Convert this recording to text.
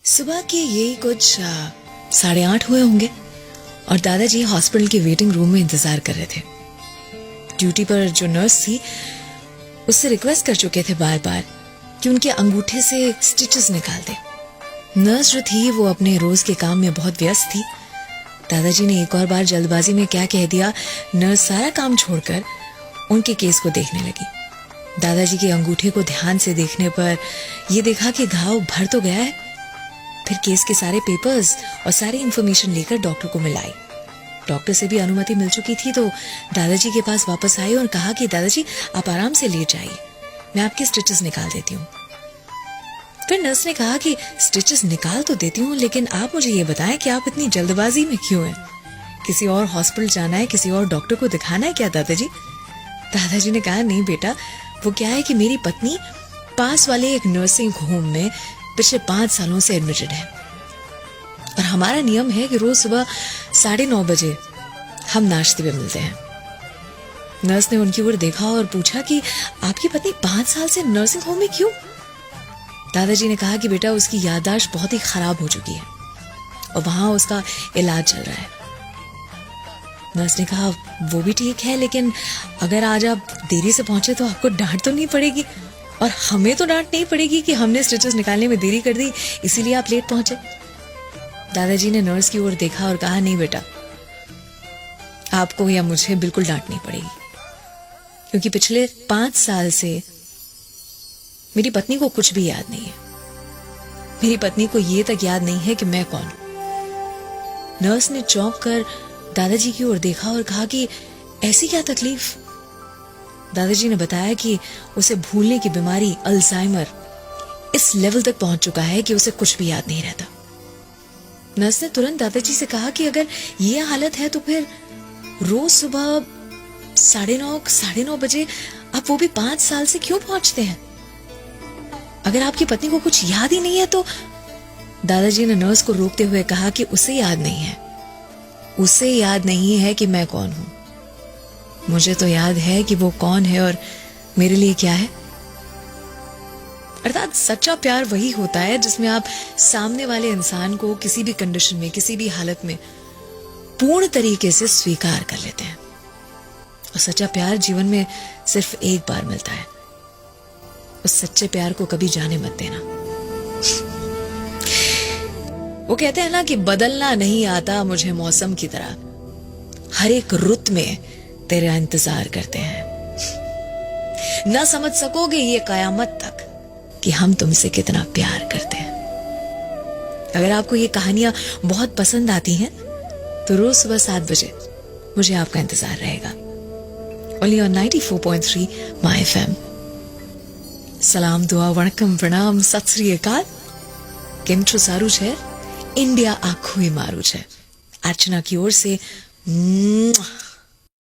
सुबह के यही कुछ 8:30 हुए होंगे और दादाजी हॉस्पिटल के वेटिंग रूम में इंतजार कर रहे थे। ड्यूटी पर जो नर्स थी उससे रिक्वेस्ट कर चुके थे बार बार कि उनके अंगूठे से स्टिचेस निकाल दे। नर्स जो थी वो अपने रोज के काम में बहुत व्यस्त थी। दादाजी ने एक और बार जल्दबाजी में क्या कह दिया, नर्स सारा काम छोड़कर उनके केस को देखने लगी। दादाजी के अंगूठे को ध्यान से देखने पर यह देखा कि घाव भर तो गया है। फिर केस के सारे पेपर्स और सारी इंफॉर्मेशन लेकर डॉक्टर को मिलाई। डॉक्टर से भी अनुमति मिल चुकी थी तो दादाजी के पास वापस आई और कहा कि दादाजी आप आराम से लेट जाइए, मैं आपके स्टिचेस निकाल देती हूँ। फिर नर्स ने कहा कि स्टिचेस निकाल तो देती हूँ, लेकिन आप मुझे ये बताएं कि आप इतनी जल्दबाजी में क्यों हैं? किसी और हॉस्पिटल जाना है, किसी और डॉक्टर को दिखाना है क्या दादाजी? दादाजी ने कहा नहीं बेटा, वो क्या है कि मेरी पत्नी पास वाले एक नर्सिंग होम में पिछले 5 सालों से एडमिटेड है और हमारा नियम है कि रोज सुबह 9:30 बजे हम नाश्ते पे मिलते हैं। नर्स ने उनकी ओर देखा और पूछा कि आपकी पत्नी 5 साल से नर्सिंग होम में क्यों? दादाजी ने कहा कि बेटा उसकी याददाश्त बहुत ही खराब हो चुकी है और वहां उसका इलाज चल रहा है। नर्स ने कहा वो भी ठीक है, लेकिन अगर आज आप देरी से पहुंचे तो आपको डांट तो नहीं पड़ेगी? और हमें तो डांट नहीं पड़ेगी कि हमने स्टिचेस निकालने में देरी कर दी, इसीलिए आप लेट पहुंचे। दादाजी ने नर्स की ओर देखा और कहा नहीं बेटा, आपको या मुझे बिल्कुल डांट नहीं पड़ेगी, क्योंकि पिछले 5 साल से मेरी पत्नी को कुछ भी याद नहीं है। मेरी पत्नी को ये तक याद नहीं है कि मैं कौन हूं। नर्स ने चौंक कर दादाजी की ओर देखा और कहा कि ऐसी क्या तकलीफ? दादाजी ने बताया कि उसे भूलने की बीमारी अल्जाइमर इस लेवल तक पहुंच चुका है कि उसे कुछ भी याद नहीं रहता। नर्स ने तुरंत दादाजी से कहा कि अगर ये हालत है तो फिर रोज सुबह 9:30 बजे आप वो भी 5 साल से क्यों पहुंचते हैं? अगर आपकी पत्नी को कुछ याद ही नहीं है तो दादाजी ने नर्स को रोकते हुए कहा कि उसे याद नहीं है, उसे याद नहीं है कि मैं कौन हूं। मुझे तो याद है कि वो कौन है और मेरे लिए क्या है। अर्थात सच्चा प्यार वही होता है जिसमें आप सामने वाले इंसान को किसी भी कंडीशन में, किसी भी हालत में पूर्ण तरीके से स्वीकार कर लेते हैं। और सच्चा प्यार जीवन में सिर्फ एक बार मिलता है। उस सच्चे प्यार को कभी जाने मत देना। वो कहते हैं ना कि बदलना नहीं आता मुझे मौसम की तरह, हर एक रुत में तेरा इंतजार करते हैं। ना समझ सकोगे ये कयामत तक कि हम तुमसे कितना प्यार करते हैं। अगर आपको ये कहानियां बहुत पसंद आती हैं तो रोज सुबह 7 बजे मुझे आपका इंतजार रहेगा। Only on 94.3 my FM. सलाम, दुआ, वणकम, प्रणाम, सत श्री अकाल। केम छो सारू छे? इंडिया आखुई मारू छे। अर्चना की ओर से